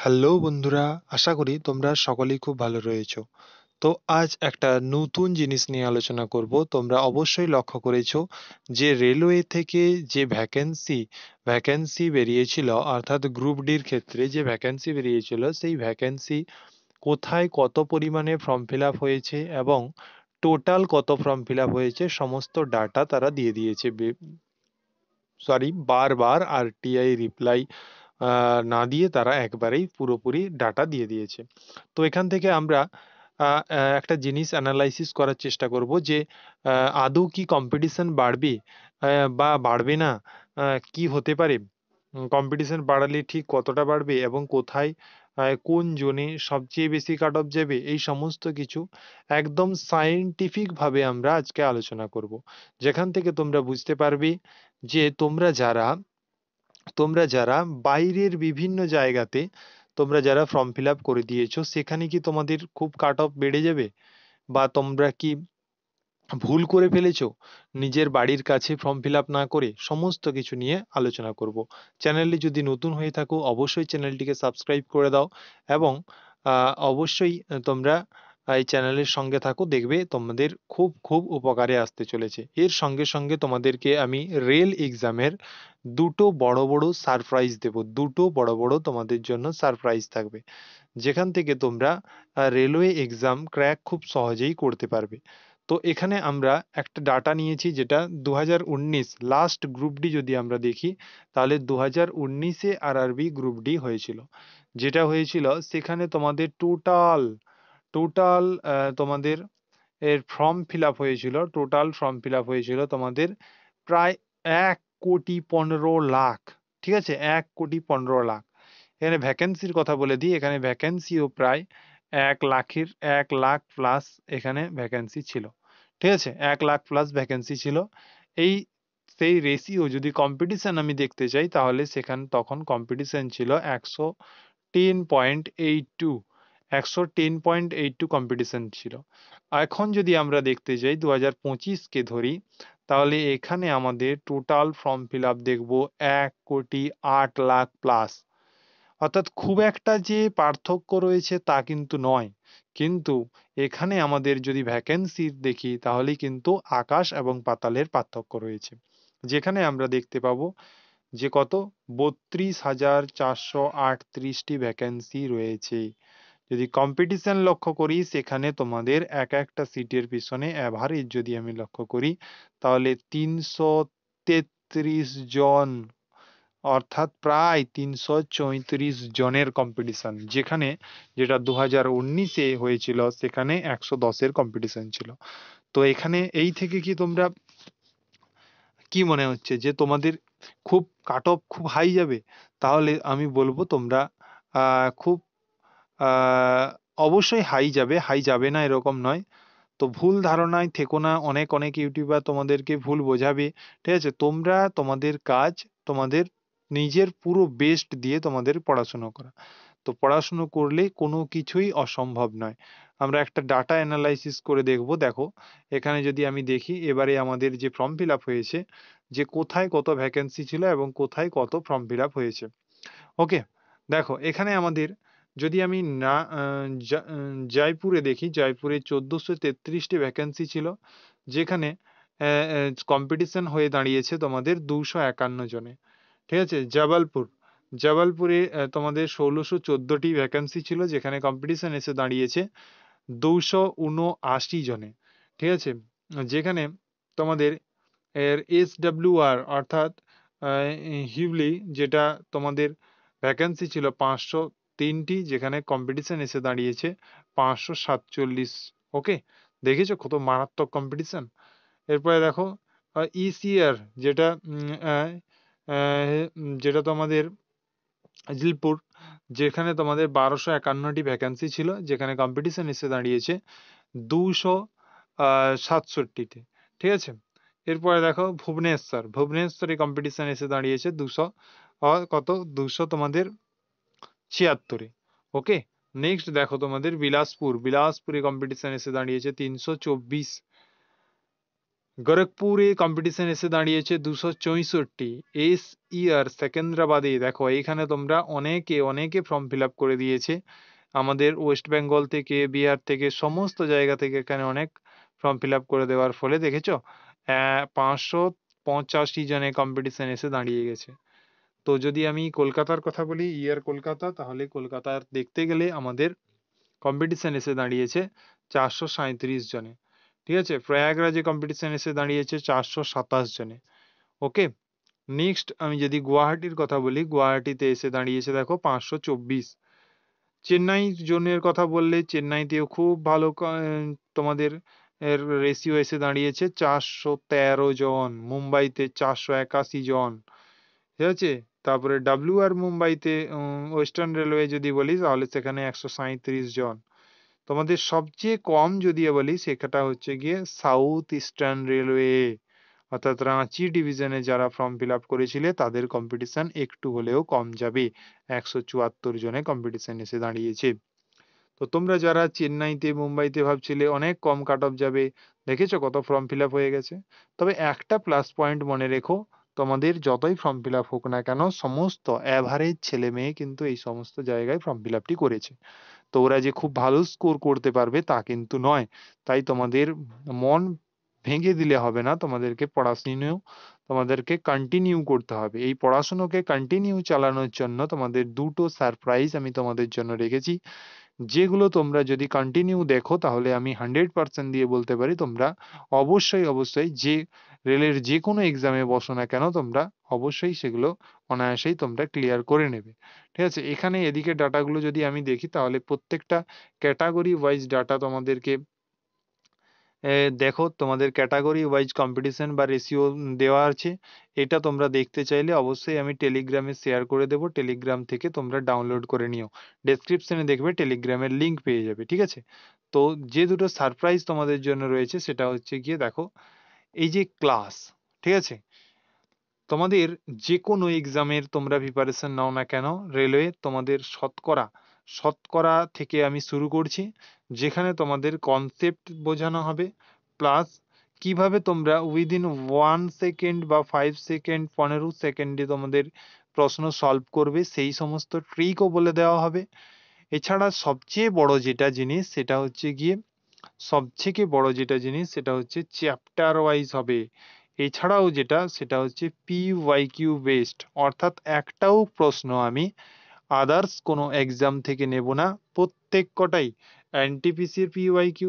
Hello বন্ধুরা, আশা করি তোমরা সকলেই খুব ভালো রয়েছো। তো আজ একটা নতুন জিনিস নিয়ে আলোচনা করব। তোমরা অবশ্যই লক্ষ্য করেছো যে রেলওয়ে থেকে যে ভ্যাকেন্সি বেরিয়েছিল, অর্থাৎ গ্রুপ ডির ক্ষেত্রে যে ভ্যাকেন্সি বেরিয়েছিল, সেই ভ্যাকেন্সি কোথায় কত পরিমাণে ফর্ম ফিল আপ হয়েছে এবং টোটাল কত ফর্ম ফিল আপ হয়েছে সমস্ত ডাটা তারা দিয়ে দিয়েছে। বারবার আরটিআই রিপ্লাই না দিয়ে তারা একবারেই পুরোপুরি ডাটা দিয়ে দিয়েছে। তো এখান থেকে আমরা একটা জিনিস অ্যানালাইসিস করার চেষ্টা করব যে আদৌ কি কম্পিটিশন বাড়বে বা বাড়বে না, কি হতে পারে, কম্পিটিশন বাড়ালে ঠিক কতটা বাড়বে এবং কোথায় কোন জোনে সবচেয়ে বেশি কাট অফ যাবে, এই সমস্ত কিছু একদম সায়েন্টিফিক ভাবে আমরা আজকে আলোচনা করব। যেখান থেকে তোমরা বুঝতে পারবে যে তোমরা যারা বাইরের বিভিন্ন জায়গাতে তোমরা যারা ফর্ম ফিল আপ করে দিয়েছো, সেখানে কি তোমাদের খুব কাট অফ বেড়ে যাবে, বা তোমরা কি ভুল করে ফেলেছো নিজের বাড়ির কাছে ফর্ম ফিল আপ না করে, সমস্ত কিছু নিয়ে আলোচনা করব। চ্যানেলে যদি নতুন হয়ে থাকো অবশ্যই চ্যানেলটিকে সাবস্ক্রাইব করে দাও এবং অবশ্যই তোমরা এই চ্যানেলের সঙ্গে থাকো, দেখবে তোমাদের খুব খুব উপকারে আসতে চলেছে। এর সঙ্গে সঙ্গে তোমাদেরকে আমি রেল এক্সামের দুটো বড় বড় সারপ্রাইজ দেব, দুটো বড় বড় তোমাদের জন্য সারপ্রাইজ থাকবে, যেখান থেকে তোমরা রেলওয়ে এক্সাম ক্র্যাক খুব সহজেই করতে পারবে। তো এখানে আমরা একটা ডাটা নিয়েছি, যেটা 2019 লাস্ট গ্রুপ ডি যদি আমরা দেখি, তাহলে 2019-এ আরআরবি গ্রুপ ডি হয়েছিল। যেটা হয়েছিল সেখানে তোমাদের টোটাল টোটাল তোমাদের এর ফর্ম ফিল আপ হয়েছিল, টোটাল ফর্ম ফিল আপ হয়েছিল তোমাদের প্রায় 1,15,00,000। ঠিক আছে, 1,15,00,000। এখানে ভ্যাকেন্সির কথা বলে দিই, এখানে ভ্যাকেন্সিও প্রায় 1,00,000-এর 1,00,000 প্লাস এখানে ভ্যাকেন্সি ছিল। ঠিক আছে, 1,00,000 প্লাস ভ্যাকেন্সি ছিল। এই সেই রেশিও যদি কম্পিটিশন আমি দেখতে চাই, তাহলে সেখানে তখন কম্পিটিশন ছিল 110.82, 110.82 কম্পিটিশন ছিল। এখন যদি আমরা দেখতে যাই 2025-কে ধরি, তাহলে এখানে আমাদের টোটাল ফর্ম ফিল আপ দেখবো 1,08,00,000 প্লাস। অর্থাৎ খুব একটা যে পার্থক্য রয়েছে তা কিন্তু নয়, কিন্তু এখানে আমাদের যদি ভ্যাকেন্সি দেখি তাহলে কিন্তু আকাশ এবং পাতালের পার্থক্য রয়েছে। যেখানে আমরা দেখতে পাবো যে কত 32,438টি ভ্যাকেন্সি রয়েছে। যদি কম্পিটিশন লক্ষ্য করি, সেখানে তোমাদের এক একটা সিটের পিছনে অ্যাভারেজ যদি আমি লক্ষ্য করি, তাহলে 333 জন, অর্থাৎ প্রায় 334 জনের কম্পিটিশন। যেখানে যেটা 2019-এ হয়েছিল সেখানে 110-এর কম্পিটিশন ছিল। তো এখানে এই থেকে কি তোমরা কি মনে হচ্ছে যে তোমাদের খুব কাট অফ খুব হাই যাবে? তাহলে আমি বলবো তোমরা খুব আহ, অবশ্যই হাই যাবে, হাই যাবে না এরকম নয়। তো ভুল ধারণায় থেকো না, অনেক অনেক ইউটিউবার তোমাদেরকে ভুল বোঝাবে। ঠিক আছে, তোমরা তোমাদের কাজ, তোমাদের নিজের পুরো বেস্ট দিয়ে তোমাদের পড়াশুনো করা। তো পড়াশুনো করলে কোনো কিছুই অসম্ভব নয়। আমরা একটা ডাটা অ্যানালাইসিস করে দেখব। দেখো, এখানে যদি আমি দেখি এবারে আমাদের যে ফর্ম ফিল আপ হয়েছে, যে কোথায় কত ভ্যাকেন্সি ছিল এবং কোথায় কত ফর্ম ফিল আপ হয়েছে। ওকে, দেখো এখানে আমাদের যদি আমি না জয়পুরে দেখি, জয়পুরে 1433টি ভ্যাকেন্সি ছিল, যেখানে কম্পিটিশন হয়ে দাঁড়িয়েছে তোমাদের 251 জনে। ঠিক আছে, জবলপুরে তোমাদের 1614টি ভ্যাকেন্সি ছিল, যেখানে কম্পিটিশন এসে দাঁড়িয়েছে 279 জনে। ঠিক আছে, যেখানে তোমাদের SWR অর্থাৎ হিউলি, যেটা তোমাদের ভ্যাকেন্সি ছিল 503টি, যেখানে কম্পিটিশন এসে দাঁড়িয়েছে 547। ওকে, দেখেছো কত মারাত্মক কম্পিটিশন। এরপরে দেখো ECR, যেটা যেটা তোমাদের জিলপুর, যেখানে তোমাদের 1251টি ভ্যাকেন্সি ছিল, যেখানে কম্পিটিশন এসে দাঁড়িয়েছে 267টিতে। ঠিক আছে, এরপরে দেখো ভুবনেশ্বরে কম্পিটিশন এসে দাঁড়িয়েছে 200 তোমাদের 76-এ। ওকে, নেক্সট দেখো তোমাদের বিলাসপুরে কম্পিটিশন এসে দাঁড়িয়েছে 324। গোরখপুরে কম্পিটিশন এসে দাঁড়িয়েছে 264। এস ইয়ার সেকেন্দ্রাবাদে দেখো এইখানে তোমরা অনেকে অনেকে ফর্ম ফিল আপ করে দিয়েছে। আমাদের ওয়েস্ট বেঙ্গল থেকে, বিহার থেকে, সমস্ত জায়গা থেকে এখানে অনেক ফর্ম ফিল আপ করে দেওয়ার ফলে দেখেছো 585 জনে কম্পিটিশন এসে দাঁড়িয়ে গেছে। তো যদি আমি কলকাতার কথা বলি, ইয়ার কলকাতা, তাহলে কলকাতার দেখতে গেলে আমাদের কম্পিটিশন এসে দাঁড়িয়েছে 437 জনে। ঠিক আছে, প্রয়াগরাজে কম্পিটিশন এসে দাঁড়িয়েছে 427 জনে। ওকে, নেক্সট আমি যদি গুয়াহাটির কথা বলি, গুয়াহাটিতে এসে দাঁড়িয়েছে দেখো 524। চেন্নাই জোনের কথা বললে চেন্নাইতেও খুব ভালো তোমাদের এর রেশিও এসে দাঁড়িয়েছে 413 জন, মুম্বাইতে 481 জন। ঠিক আছে, তারপরে ডাব্লিউ আর মুম্বাইতে ওয়েস্টার্ন রেলওয়ে যদি বলি তাহলে সেখানে 137 জন। তোমাদের সবচেয়ে কম যদি বলি সেটা হচ্ছে গিয়ে সাউথ ইস্টার্ন রেলওয়ে, অর্থাৎ রাঁচি ডিভিশনে যারা ফর্ম ফিল আপ করেছিলে তাদের কম্পিটিশন একটু হলেও কম যাবে, 174 জনে কম্পিটিশন এসে দাঁড়িয়েছে। তো তোমরা যারা চেন্নাইতে মুম্বাইতে ভাবছিলে অনেক কম কাট অফ যাবে, দেখেছো কত ফর্ম ফিল আপ হয়ে গেছে। তবে একটা প্লাস পয়েন্ট মনে রেখো, তোমাদের যতই ফর্ম ফিল আপ হোক না কেন সমস্ত অ্যাভারেজ ছেলে মেয়ে কিন্তু এই সমস্ত জায়গায় ফর্ম ফিল আপটি করেছে। তো ওরা যে খুব ভালো স্কোর করতে পারবে তা কিন্তু নয়। তাই তোমাদের মন ভেঙে দিলে হবে না, তোমাদেরকে পড়াশোনাও তোমাদেরকে কন্টিনিউ করতে হবে। এই পড়াশোনাকে কন্টিনিউ চালানোর জন্য তোমাদের দুটো সারপ্রাইজ আমি তোমাদের জন্য রেখেছি, যেগুলো তোমরা যদি কন্টিনিউ দেখো তাহলে আমি 100% দিয়ে বলতে পারি তোমরা অবশ্যই অবশ্যই যে রেলের যে কোনো এক্সামে বসো না কেন তোমরা অবশ্যই সেগুলো অনায়াসেই তোমরা ক্লিয়ার করে নেবে। ঠিক আছে, এখানে এদিকে ডাটাগুলো যদি আমি দেখি তাহলে প্রত্যেকটা ক্যাটাগরি ওয়াইজ ডাটা তোমাদেরকে দেখো, তোমাদের ক্যাটাগরি ওয়াইজ কম্পিটিশন বা রেশিও দেওয়া আছে। এটা তোমরা দেখতে চাইলে অবশ্যই আমি টেলিগ্রামে শেয়ার করে দেবো, টেলিগ্রাম থেকে তোমরা ডাউনলোড করে নিও। ডেসক্রিপশনে দেখবে টেলিগ্রামের লিংক পেয়ে যাবে। ঠিক আছে, তো যে দুটো সারপ্রাইজ তোমাদের জন্য রয়েছে সেটা হচ্ছে গিয়ে দেখো এই যে ক্লাস। ঠিক আছে, তোমাদের যে কোনো এক্সামের তোমরা প্রিপারেশন নাও না কেন, রেলওয়ে তোমাদের শতকরা শতকরা থেকে আমি শুরু করছি, যেখানে তোমাদের কনসেপ্ট বোঝানো হবে, প্লাস কিভাবে তোমরা উইদিন 1 সেকেন্ড বা 5 সেকেন্ড 15 সেকেন্ডে তোমাদের প্রশ্ন সলভ করবে সেই সমস্ত ট্রিকও বলে দেওয়া হবে। এছাড়া সবচেয়ে বড় যেটা জিনিস সেটা হচ্ছে গিয়ে সবথেকে বড় যেটা জিনিস সেটা হচ্ছে চ্যাপ্টার ওয়াইজ হবে। এছাড়াও যেটা সেটা হচ্ছে PYQ বেসড, অর্থাৎ একটাও প্রশ্ন আমি আদার্স কোনো এক্সাম থেকে নেব না। প্রত্যেক কটাই এনটিপিসির PYQ,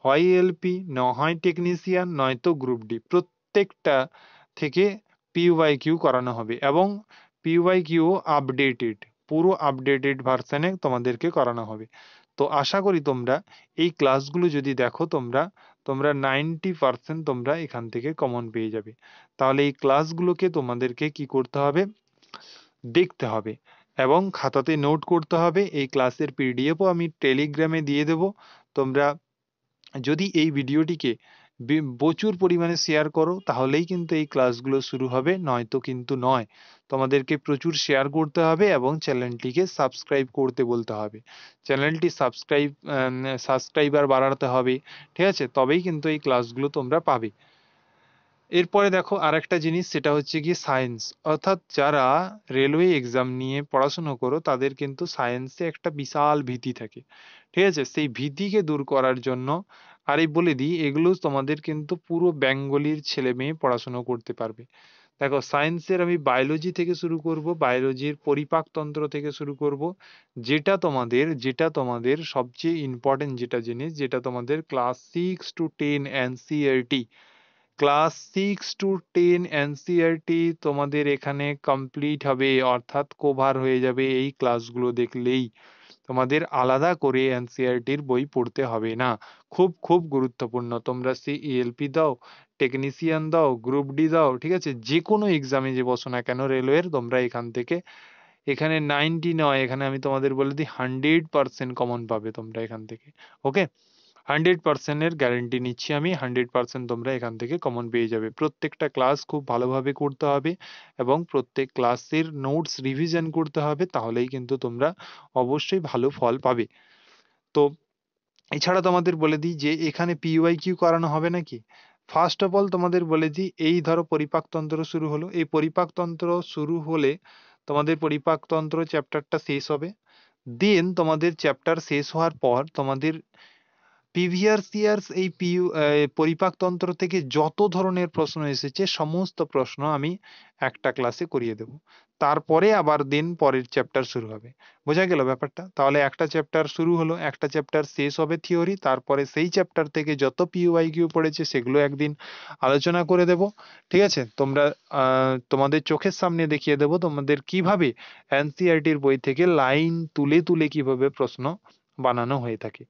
হয় এলপি, না হয় টেকনিশিয়ান, নয়তো গ্রুপ ডি, প্রত্যেকটা থেকে PYQ করানো হবে এবং PYQ আপডেটেড, পুরো আপডেটেড ভার্সানে তোমাদেরকে করানো হবে। তো আশা করি তোমরা এই ক্লাসগুলো যদি দেখো তোমরা তোমরা 90% তোমরা এখান থেকে কমন পেয়ে যাবে। তাহলে এই ক্লাসগুলোকে তোমাদেরকে কি করতে হবে, দেখতে হবে এবং খাতাতে নোট করতে হবে। এই ক্লাসের পিডিএফও আমি টেলিগ্রামে দিয়ে দেব। তোমরা যদি এই ভিডিওটিকে প্রচুর পরিমাণে শেয়ার করো তাহলেই কিন্তু এই ক্লাসগুলো শুরু হবে, নয়তো কিন্তু নয়। তোমাদেরকে প্রচুর শেয়ার করতে হবে এবং চ্যানেলটিকে সাবস্ক্রাইব করতে বলতে হবে। চ্যানেলটি সাবস্ক্রাইবার বাড়াতে হবে। ঠিক আছে, তবেই কিন্তু এই ক্লাসগুলো তোমরা পাবে। এরপরে দেখো আরেকটা জিনিস সেটা হচ্ছে গিয়ে সায়েন্স, অর্থাৎ যারা রেলওয়ে এক্সাম নিয়ে পড়াশোনা করো তাদের কিন্তু সায়েন্সে একটা বিশাল ভীতি থাকে। ঠিক আছে, সেই ভীতিকে দূর করার জন্য আর এই বলে দিই এগুলো তোমাদের কিন্তু পুরো বেঙ্গলির ছেলে মেয়ে পড়াশোনা করতে পারবে। দেখো সায়েন্সের আমি বায়োলজি থেকে শুরু করব, বায়োলজির পরিপাকতন্ত্র থেকে শুরু করব, যেটা তোমাদের সবচেয়ে ইম্পর্টেন্ট যেটা জিনিস, যেটা তোমাদের class 6 to 10 NCERT, class 6 to 10 NCERT তোমাদের এখানে কমপ্লিট হবে, অর্থাৎ কভার হয়ে যাবে এই ক্লাসগুলো দেখলেই। তোমাদের আলাদা করে এনসিইআরটির বই পড়তে হবে না। খুব খুব গুরুত্বপূর্ণ, তোমরা সিইএলপি দাও, টেকনিশিয়ান দাও, গ্রুপ ডি দাও, ঠিক আছে, যে কোনো এক্সামে যে বসো না কেন রেলওয়ের, তোমরা এখান থেকে এখানে 90 নয়, এখানে আমি তোমাদের বলে দিই 100% কমন পাবে তোমরা এখান থেকে। ওকে, 100%-এর গ্যারেন্টি নিচ্ছি আমি, 100% তোমরা এখান থেকে কমন পেয়ে যাবে। প্রত্যেকটা ক্লাস খুব ভালোভাবে করতে হবে এবং প্রত্যেক ক্লাসের নোটস রিভিশন করতে হবে, তাহলেই কিন্তু তোমরা অবশ্যই ভালো ফল পাবে। তো এছাড়া তোমাদের বলে দিই যে এখানে PYQ করানো হবে নাকি, ফার্স্ট অফ অল তোমাদের বলেছি, এই ধরো পরিপাকতন্ত্র শুরু হলো, এই পরিপাকতন্ত্র শুরু হলে তোমাদের পরিপাকতন্ত্র চ্যাপ্টারটা শেষ হবে। দেন তোমাদের চ্যাপ্টার শেষ হওয়ার পর তোমাদের প্রিভিয়াস ইয়ার্স এই পরিপাকতন্ত্র থেকে যত ধরনের প্রশ্ন এসেছে সমস্ত প্রশ্ন আমি একটা ক্লাসে করিয়ে দেব। তারপরে আবার দিন পরের চ্যাপ্টার শুরু হবে। বোঝা গেল ব্যাপারটা? তাহলে একটা চ্যাপ্টার শুরু হলো, একটা চ্যাপ্টার শেষ হবে থিওরি, তারপরে সেই চ্যাপ্টার থেকে যত পিওআইকিউ পড়েছে সেগুলো একদিন আলোচনা করে দেব। ঠিক আছে? তোমরা তোমাদের চোখের সামনে দেখিয়ে দেব তোমাদের কিভাবে এনসিইআরটির বই থেকে লাইন তুলে তুলে কিভাবে প্রশ্ন বানানো হয়ে থাকে।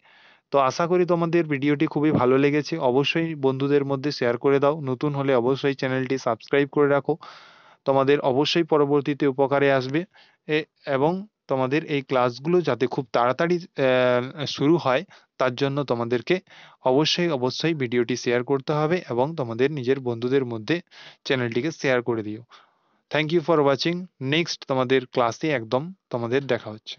তো আশা করি তোমাদের ভিডিওটি খুবই ভালো লেগেছে। অবশ্যই বন্ধুদের মধ্যে শেয়ার করে দাও। নতুন হলে অবশ্যই চ্যানেলটি সাবস্ক্রাইব করে রাখো। তোমাদের অবশ্যই পরবর্তীতে উপকারে আসবে। এবং তোমাদের এই ক্লাসগুলো যাতে খুব তাড়াতাড়ি শুরু হয়, তার জন্য তোমাদেরকে অবশ্যই অবশ্যই ভিডিওটি শেয়ার করতে হবে এবং তোমাদের নিজের বন্ধুদের মধ্যে চ্যানেলটিকে শেয়ার করে দিও। Thank you for watching. Next তোমাদের ক্লাসে একদম তোমাদের দেখা হচ্ছে।